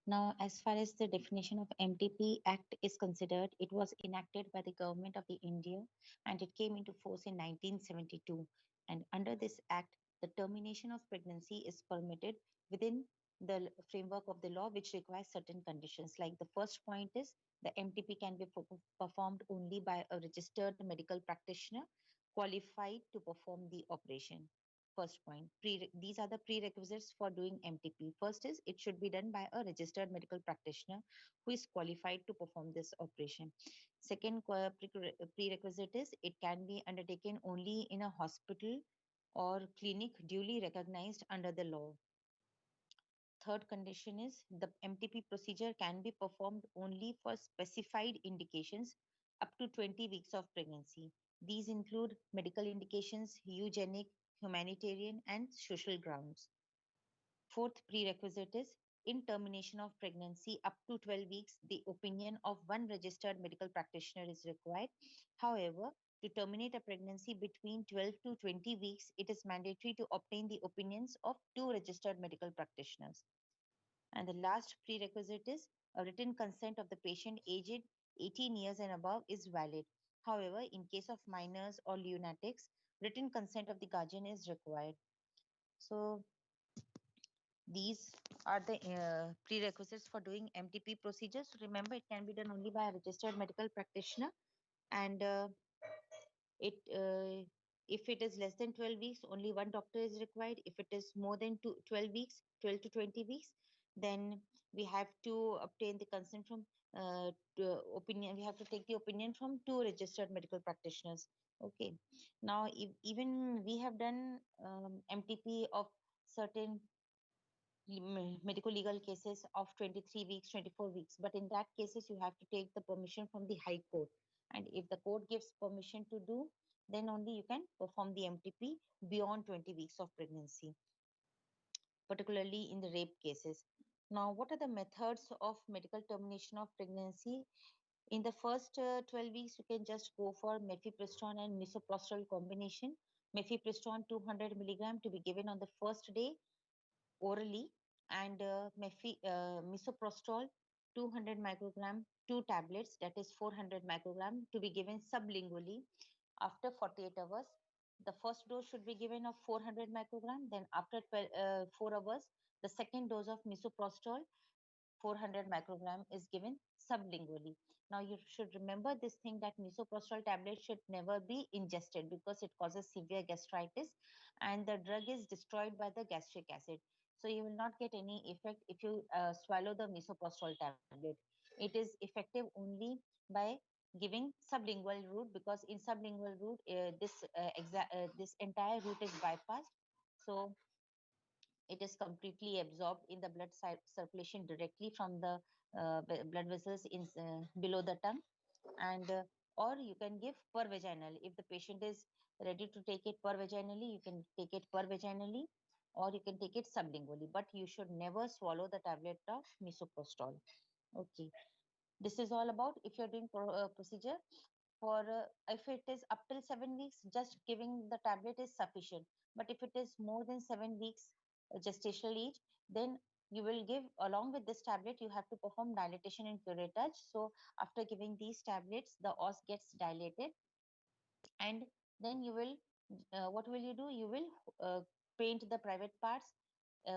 Now, as far as the definition of MTP Act is considered, it was enacted by the government of the India and it came into force in 1972. And under this act, the termination of pregnancy is permitted within the framework of the law, which requires certain conditions. Like the first point is the MTP can be performed only by a registered medical practitioner qualified to perform the operation. First point. These are the prerequisites for doing MTP. First is it should be done by a registered medical practitioner who is qualified to perform this operation. Second prerequisite is it can be undertaken only in a hospital or clinic duly recognized under the law. Third condition is the MTP procedure can be performed only for specified indications up to 20 weeks of pregnancy. These include medical indications, eugenic, humanitarian, and social grounds. Fourth prerequisite is in termination of pregnancy up to 12 weeks, the opinion of one registered medical practitioner is required. However, to terminate a pregnancy between 12 to 20 weeks, it is mandatory to obtain the opinions of two registered medical practitioners. And the last prerequisite is a written consent of the patient aged 18 years and above is valid. However, in case of minors or lunatics, written consent of the guardian is required. So, these are the prerequisites for doing MTP procedures. Remember, it can be done only by a registered medical practitioner, and it if it is less than 12 weeks, only one doctor is required. If it is more than 12 weeks, 12 to 20 weeks, then we have to obtain the consent from opinion. We have to take the opinion from two registered medical practitioners. Okay. Now, even we have done MTP of certain medical legal cases of 23 weeks, 24 weeks. But in that cases, you have to take the permission from the High Court. And if the court gives permission to do, then only you can perform the MTP beyond 20 weeks of pregnancy, particularly in the rape cases. Now, what are the methods of medical termination of pregnancy? In the first 12 weeks, you can just go for mifepristone and misoprostol combination. Mifepristone 200 milligram to be given on the first day orally, and misoprostol 200 microgram, two tablets, that is 400 microgram, to be given sublingually after 48 hours. The first dose should be given of 400 microgram. Then after 4 hours, the second dose of misoprostol 400 microgram is given sublingually. Now you should remember this thing that misoprostol tablet should never be ingested because it causes severe gastritis and the drug is destroyed by the gastric acid. So you will not get any effect if you swallow the misoprostol tablet. It is effective only by giving sublingual route, because in sublingual route this entire route is bypassed. So it is completely absorbed in the blood circulation directly from the blood vessels in below the tongue. And or you can give per vaginal. If the patient is ready to take it per vaginally, you can take it per vaginally, or you can take it sublingually, but you should never swallow the tablet of misoprostol. Okay, this is all about if you're doing procedure for if it is up till 7 weeks, just giving the tablet is sufficient. But if it is more than 7 weeks gestational age, then you will give, along with this tablet, you have to perform dilatation and curettage. So after giving these tablets, the os gets dilated, and then you will what will you do? You will paint the private parts,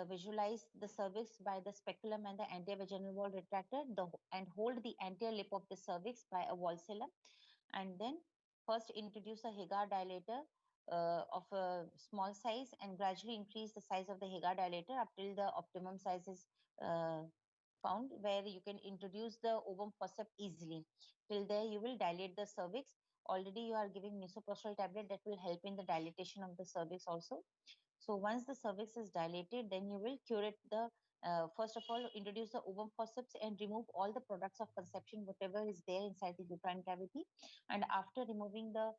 visualize the cervix by the speculum and the anterior vaginal wall retractor, and hold the anterior lip of the cervix by a valsalva, and then first introduce a Hagar dilator of a small size and gradually increase the size of the Hagar dilator up till the optimum size is uh, found, where you can introduce the ovum forceps easily. Till there, you will dilate the cervix. Already, you are giving misoprostol tablet that will help in the dilatation of the cervix also. So once the cervix is dilated, then you will curate the first of all introduce the ovum forceps and remove all the products of conception, whatever is there inside the uterine cavity. And after removing the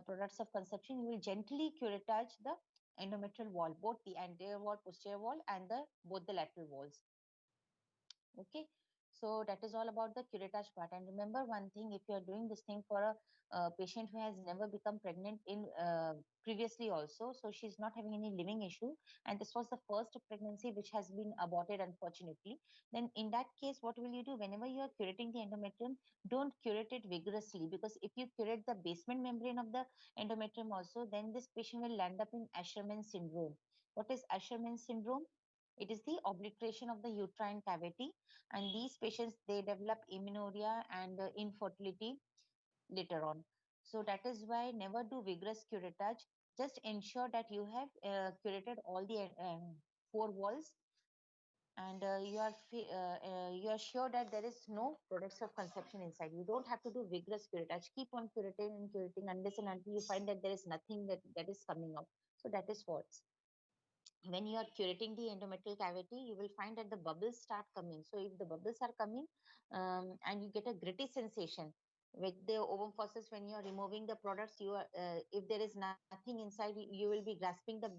products of conception, you will gently curettage the endometrial wall, both the anterior wall, posterior wall, and the both the lateral walls. Okay, So that is all about the curettage part. And remember one thing: if you are doing this thing for a patient who has never become pregnant in previously also, so she's not having any living issue, and this was the first pregnancy which has been aborted unfortunately, then in that case, what will you do? Whenever you are curating the endometrium, don't curate it vigorously, because if you curate the basement membrane of the endometrium also, then this patient will land up in Asherman syndrome. What is Asherman syndrome? It is the obliteration of the uterine cavity, and these patients, they develop amenorrhea and infertility later on. So that is why never do vigorous curettage. Just ensure that you have curated all the four walls, and you are sure that there is no products of conception inside. You don't have to do vigorous curettage. Keep on curating and curating unless and until you find that there is nothing that is coming out. So that is false. When you are curating the endometrial cavity, you will find that the bubbles start coming. So if the bubbles are coming, and you get a gritty sensation with the ovum fauces, when you are removing the products, you are if there is nothing inside, you will be grasping the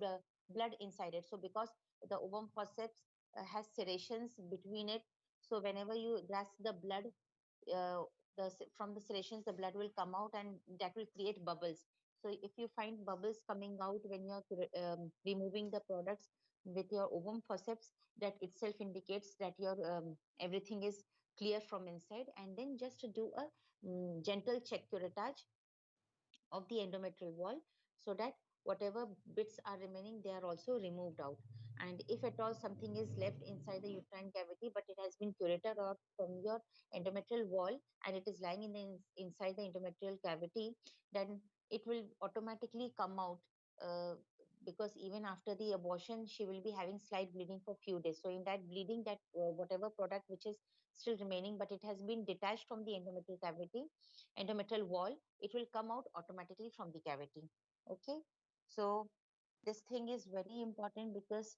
blood inside it. So because the ovum fauceps has serrations between it, so whenever you grasp the blood, uh, from the serrations, the blood will come out and that will create bubbles. So if you find bubbles coming out when you're removing the products with your ovum forceps, that itself indicates that your everything is clear from inside. And then just to do a gentle check curettage of the endometrial wall, so that whatever bits are remaining, they are also removed out. And if at all something is left inside the uterine cavity but it has been curated out from your endometrial wall, and it is lying in the inside the endometrial cavity, then it will automatically come out, uh, because even after the abortion she will be having slight bleeding for few days. So in that bleeding, that whatever product which is still remaining but it has been detached from the endometrial cavity, endometrial wall, it will come out automatically from the cavity. Okay. So this thing is very important, because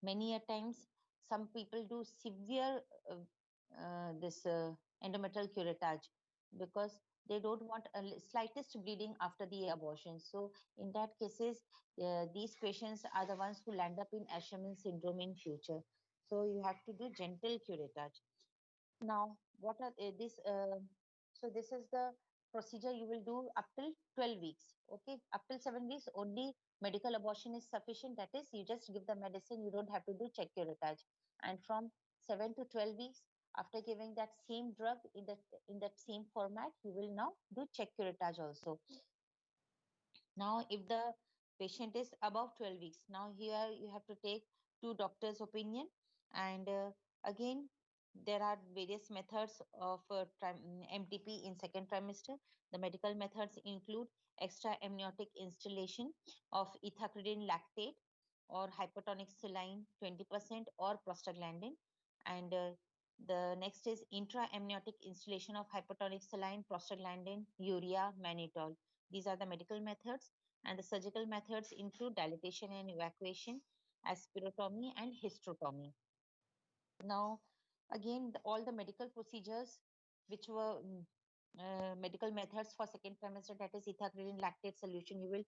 many a times some people do severe this endometrial curettage, because they don't want a slightest bleeding after the abortion. So in that cases, these patients are the ones who land up in Asherman syndrome in future. So you have to do gentle curettage. Now, what are this? So this is the procedure you will do up till 12 weeks. Okay, up till 7 weeks, only medical abortion is sufficient. That is, you just give the medicine. You don't have to do check curettage. And from 7 to 12 weeks, after giving that same drug in that same format, you will now do check curettage also. Now, if the patient is above 12 weeks, now here you have to take two doctors' opinion. And again, there are various methods of MTP in second trimester. The medical methods include extra amniotic instillation of ethacridine lactate or hypertonic saline 20% or prostaglandin. And the next is intra-amniotic instillation of hypertonic saline, prostaglandin, urea, mannitol. These are the medical methods, and the surgical methods include dilatation and evacuation, aspirotomy, and hysterotomy. Now, again, all the medical procedures which were medical methods for second trimester, that is ethacridine lactate solution, you will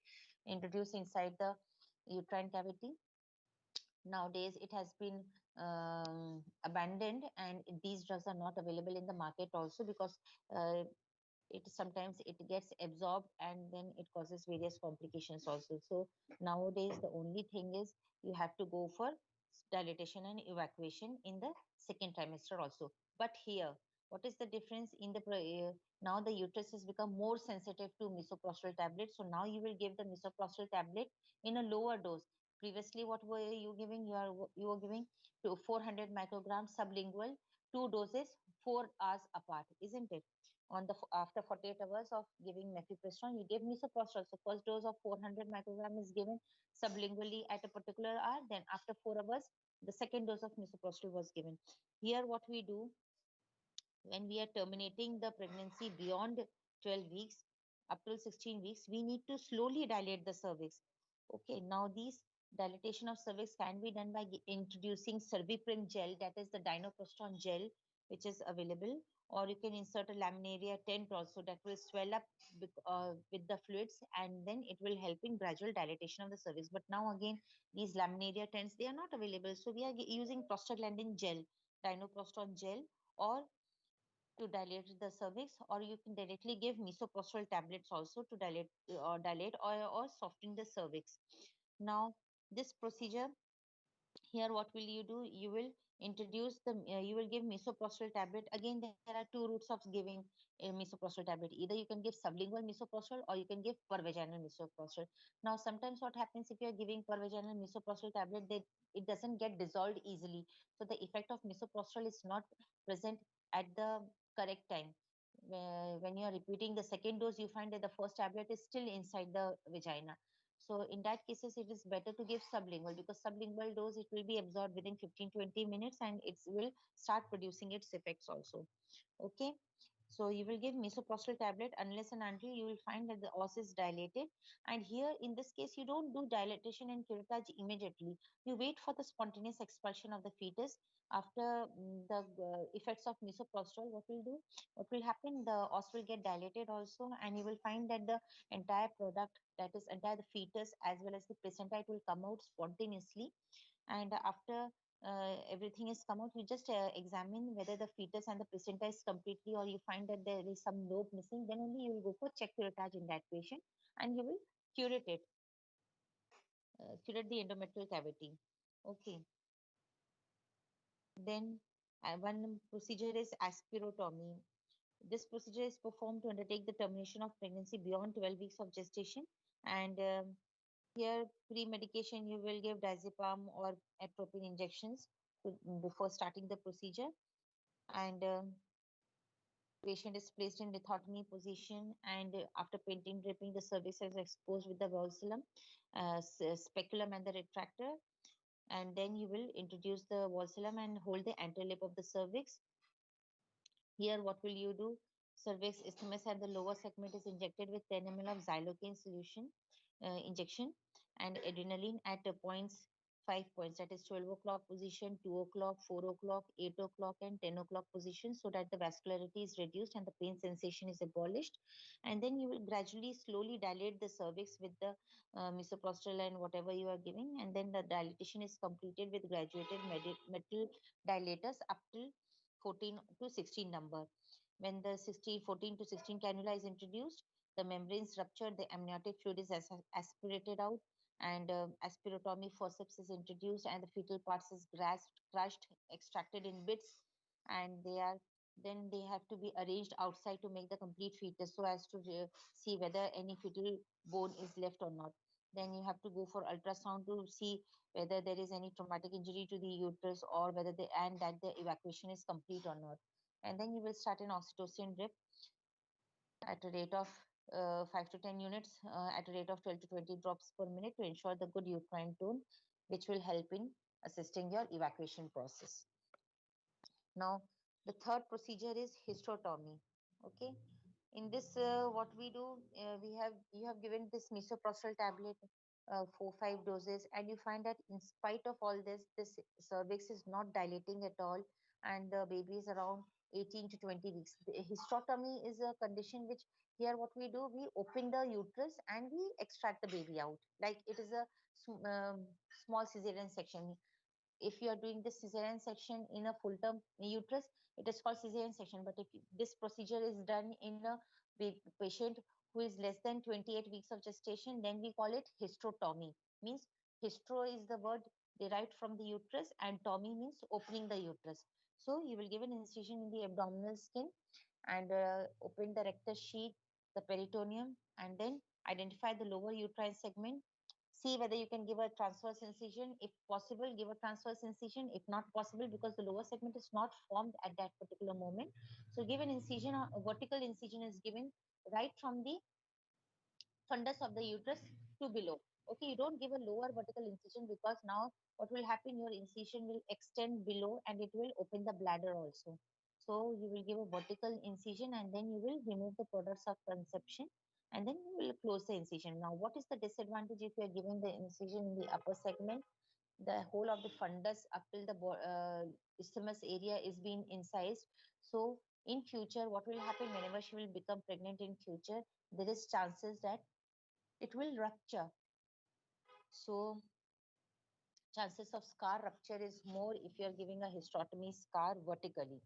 introduce inside the uterine cavity. Nowadays it has been abandoned, and these drugs are not available in the market also, because uh, it sometimes it gets absorbed and then it causes various complications also. So nowadays the only thing is you have to go for dilatation and evacuation in the second trimester also. But here, what is the difference in the now the uterus has become more sensitive to misoprostol tablets. So now you will give the misoprostol tablet in a lower dose. Previously, what were you giving? You were giving to 400 micrograms sublingual, two doses, 4 hours apart, isn't it? On the after 48 hours of giving mifepristone, you give misoprostol. So first dose of 400 microgram is given sublingually at a particular hour. Then after 4 hours, the second dose of misoprostol was given. Here, what we do when we are terminating the pregnancy beyond 12 weeks up till 16 weeks, we need to slowly dilate the cervix. Okay, now these dilatation of cervix can be done by introducing Cerviprim gel, that is the dinoprostone gel, which is available, or you can insert a laminaria tent also that will swell up with the fluids, and then it will help in gradual dilatation of the cervix. But now again, these laminaria tents, they are not available, so we are using prostaglandin gel. dinoprostone gel, or to dilate the cervix, or you can directly give misoprostol tablets also to dilate or soften the cervix. Now, this procedure, here what will you do? You will introduce you will give misoprostol tablet. Again, there are two routes of giving a misoprostol tablet. Either you can give sublingual misoprostol, or you can give per vaginal misoprostol. Now, sometimes what happens, if you are giving per vaginal misoprostol tablet, that it doesn't get dissolved easily, so the effect of misoprostol is not present at the correct time. When you are repeating the second dose, you find that the first tablet is still inside the vagina. So in that cases, it is better to give sublingual, because sublingual dose, it will be absorbed within 15-20 minutes, and it will start producing its effects also. Okay. So you will give misoprostol tablet unless and until you will find that the os is dilated. And here in this case, you don't do dilatation and curettage immediately. You wait for the spontaneous expulsion of the fetus. After the effects of misoprostol, what will do? What will happen? The os will get dilated also, and you will find that the entire product, that is entire the fetus as well as the placenta, it will come out spontaneously. And after everything is come out, you just examine whether the fetus and the placenta is completely, or you find that there is some lobe missing, then only you will go for check curettage in that patient, and you will curate it, curate the endometrial cavity. Okay. Then one procedure is aspirotomy. This procedure is performed to undertake the termination of pregnancy beyond 12 weeks of gestation. And here, pre-medication, you will give diazepam or atropine injections before starting the procedure. And patient is placed in lithotomy position, and after painting dripping, the cervix is exposed with the valsulum, speculum, and the retractor. And then you will introduce the valsulum and hold the anterior lip of the cervix. Here, what will you do? Cervix, isthmus, and the lower segment is injected with 10 ml of xylocaine solution injection, and adrenaline at points 5 points, that is 12 o'clock position, 2 o'clock, 4 o'clock, 8 o'clock, and 10 o'clock position, so that the vascularity is reduced and the pain sensation is abolished. And then you will gradually, slowly dilate the cervix with the misoprostol and whatever you are giving. And then the dilatation is completed with graduated metal dilators up till 14 to 16 number. When the 14 to 16 cannula is introduced, the membranes rupture, the amniotic fluid is aspirated out, and aspirotomy forceps is introduced, and the fetal parts is grasped, crushed, extracted in bits, and they have to be arranged outside to make the complete fetus, so as to see whether any fetal bone is left or not. Then you have to go for ultrasound to see whether there is any traumatic injury to the uterus, or whether and that the evacuation is complete or not. And then you will start an oxytocin drip at a rate of 5 to 10 units at a rate of 12 to 20 drops per minute to ensure the good uterine tone, which will help in assisting your evacuation process. Now, the third procedure is hysterotomy. Okay. In this, what we do, you have given this misoprostol tablet 4-5 doses, and you find that in spite of all this cervix is not dilating at all, and the baby is around 18 to 20 weeks. The hysterotomy is a condition which, here what we do, we open the uterus and we extract the baby out, like it is a small cesarean section. If you are doing this cesarean section in a full term uterus, it is called cesarean section. But if this procedure is done in a patient who is less than 28 weeks of gestation, then we call it hysterotomy. Means hystero is the word derived from the uterus, and tomy means opening the uterus. So you will give an incision in the abdominal skin, and open the rectus sheath, the peritoneum, and then identify the lower uterine segment. See whether you can give a transverse incision. If possible, give a transverse incision. If not possible, because the lower segment is not formed at that particular moment, so give an incision, a vertical incision is given right from the fundus of the uterus to below. Okay, you don't give a lower vertical incision, because now what will happen, your incision will extend below and it will open the bladder also. So you will give a vertical incision, and then you will remove the products of conception, and then you will close the incision. Now, what is the disadvantage if you are giving the incision in the upper segment? The whole of the fundus up till the isthmus area is being incised. So in future, what will happen, whenever she will become pregnant in future, there is chances that it will rupture. So chances of scar rupture is more if you're giving a hysterectomy scar vertically.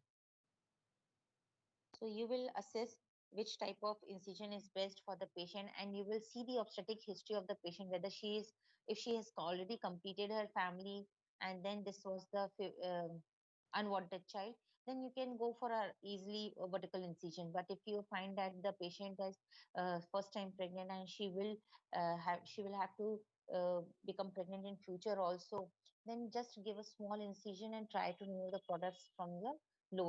So you will assess which type of incision is best for the patient, and you will see the obstetric history of the patient, whether she is, if she has already completed her family and then this was the unwanted child, then you can go for a easily vertical incision. But if you find that the patient is first time pregnant and she will have to become pregnant in future also, then just give a small incision and try to remove the products from the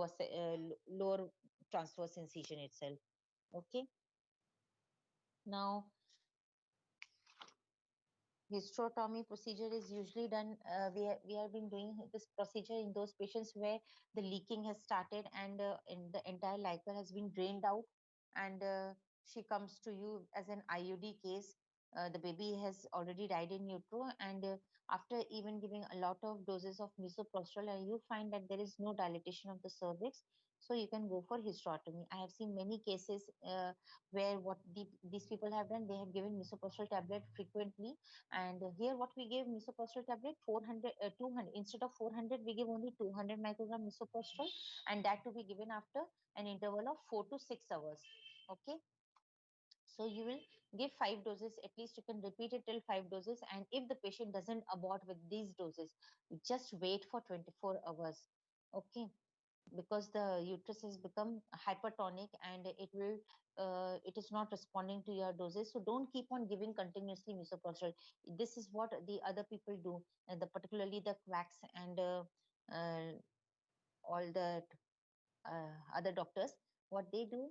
lower transverse incision itself. Okay. Now, hysterotomy procedure is usually done. We have been doing this procedure in those patients where the leaking has started and the entire liquor has been drained out, and she comes to you as an IUD case. The baby has already died in utero, and after even giving a lot of doses of misoprostol, you find that there is no dilatation of the cervix. So you can go for hysterotomy. I have seen many cases where these people have done, they have given misoprostol tablet frequently, and here what we give misoprostol tablet 400, 200, instead of 400, we give only 200 microgram misoprostol, and that to be given after an interval of 4 to 6 hours. Okay. So you will give 5 doses, at least you can repeat it till 5 doses. And if the patient doesn't abort with these doses, just wait for 24 hours. Okay, because the uterus has become hypertonic and it is not responding to your doses, so don't keep on giving continuously misoprostol. This is what the other people do, and particularly the quacks and all the other doctors. What they do,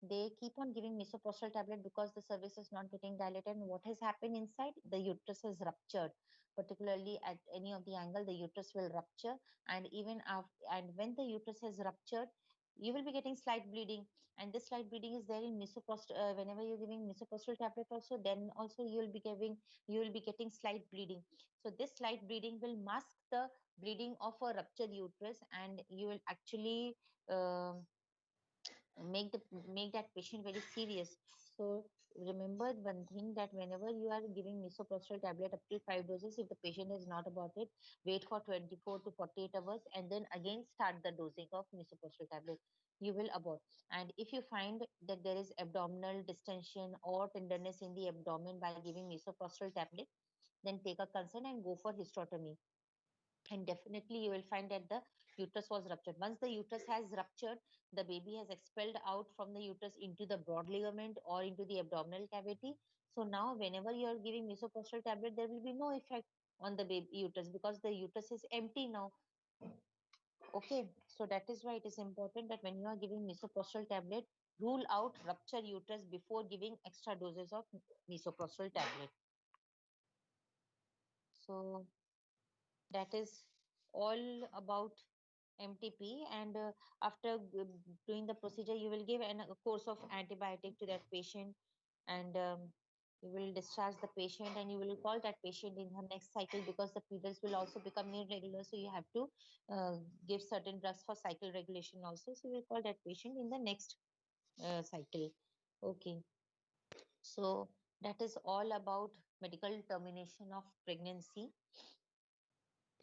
they keep on giving misoprostol tablet because the cervix is not getting dilated, and what has happened inside, the uterus has ruptured. Particularly at any of the angle, the uterus will rupture, and even after, and when the uterus has ruptured, you will be getting slight bleeding, and this slight bleeding is there in misoprostol. Whenever you're giving misoprostol tablet also, then also you will be getting slight bleeding. So this slight bleeding will mask the bleeding of a ruptured uterus, and you will actually um make that patient very serious. So remember one thing, that whenever you are giving misoprostol tablet up to 5 doses, if the patient is not aborted, wait for 24 to 48 hours and then again start the dosing of misoprostol tablet. You will abort. And if you find that there is abdominal distension or tenderness in the abdomen by giving misoprostol tablet, then take a consent and go for hysterectomy, and definitely you will find that the uterus was ruptured. Once the uterus has ruptured, the baby has expelled out from the uterus into the broad ligament or into the abdominal cavity. So now whenever you are giving misoprostol tablet, there will be no effect on the baby uterus because the uterus is empty now. Okay, so that is why it is important that when you are giving misoprostol tablet, rule out rupture uterus before giving extra doses of misoprostol tablet. So that is all about MTP. And after doing the procedure, you will give a course of antibiotic to that patient, and you will discharge the patient, and you will call that patient in her next cycle because the periods will also become irregular. So you have to uh, give certain drugs for cycle regulation also. So you will call that patient in the next cycle. Okay. So that is all about medical termination of pregnancy.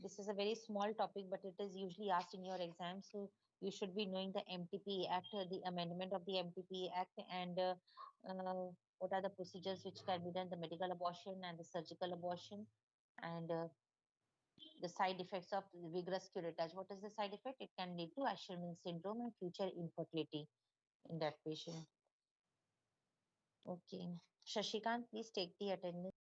This is a very small topic, but it is usually asked in your exam. So you should be knowing the MTP Act, the amendment of the MTP Act, and what are the procedures which can be done, the medical abortion and the surgical abortion, and the side effects of vigorous curettage. What is the side effect? It can lead to Asherman syndrome and future infertility in that patient. Okay. Shashikant, please take the attendance.